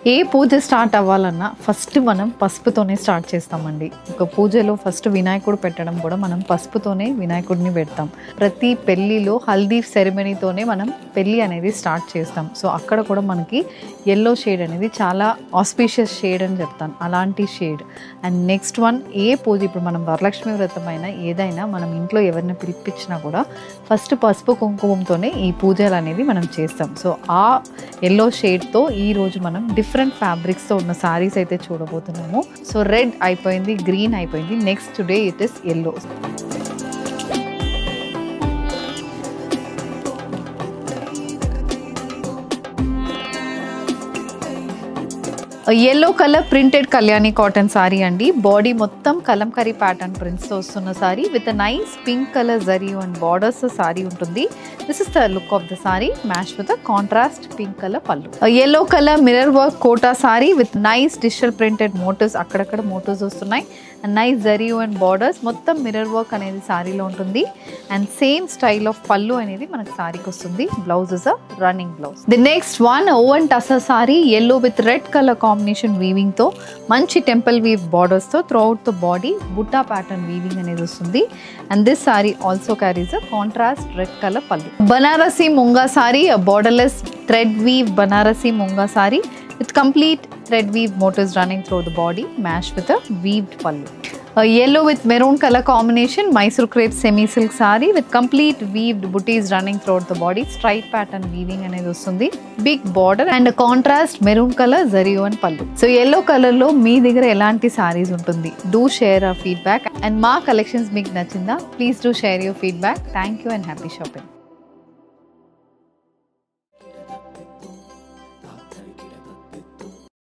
ఏ పూజ start అవ్వాలన్నా first మనం పసుపుతోనే start చేస్తామండి. ఒక పూజలో ఫస్ట్ వినాయకుడు పెట్టడం కూడా మనం పసుపుతోనే వినాయకుడిని పెడతాం. ప్రతి పెళ్ళిలో హల్దీ సెరమనీతోనే మనం పెళ్ళి అనేది స్టార్ట్ చేస్తాం. సో అక్కడ కూడా మనకి ఎల్లో షేడ్ అనేది చాలా ఆస్పీషియస్ షేడ్ అని చెప్తాను, అలాంటి షేడ్. అండ్ నెక్స్ట్ వన్, ఏ పూజ ఇప్పుడు మనం వరలక్ష్మి వ్రతం అయినా ఏదైనా మనం ఇంట్లో ఎవరిని పిలిపించినా కూడా ఫస్ట్ పసుపు కుంకుమంతోనే ఈ పూజలు అనేది మనం చేస్తాం. సో ఆ ఎల్లో షేడ్తో ఈరోజు మనం డిఫరెంట్ ఫ్యాబ్రిక్స్తో ఉన్న సారీస్ అయితే చూడబోతున్నాము. సో రెడ్ అయిపోయింది, గ్రీన్ అయిపోయింది, next today it is yellow. Yellow colour printed Kalyani cotton sari అండి. బాడీ మొత్తం కలంకరీ ప్యాటర్న్ ప్రింట్స్తో వస్తున్న sari with nice pink colour zari and borders sari ఉంటుంది. This is the look of the sari match with contrast pink colour pallu. Yellow colour mirror work Kota sari with nice digital printed motives, అక్కడక్కడ motives వస్తున్నాయి. And nice zari and borders, మొత్తం mirror work అనేది సారీలో ఉంటుంది. And same style of పళ్ళు అనేది మనకు సారీకి వస్తుంది. Blouse is a running blouse. The next one woven tussar sari, yellow with red colour combination weaving తో, మంచి టెంపుల్ వీవ్ బార్డర్స్ తో throughout the body butta pattern weaving అనేది వస్తుంది. And this sari also carries a contrast red colour pallu. Banarasi munga sari, a borderless thread weave Banarasi munga saree with complete thread weave motifs running through the body, matched with a weaved pallu. A yellow with maroon color combination, Mysore crepe semi silk saree with complete weaved booties running throughout the body, stripe pattern weaving అనేది వస్తుంది. Big border and a contrast maroon color zari and pallu. So yellow color లో మీ దగ్గర ఎలాంటి సారీస్ ఉంటుంది? Do share our feedback and మా collections మీకు నచ్చిందా? Please do share your feedback. Thank you and happy shopping.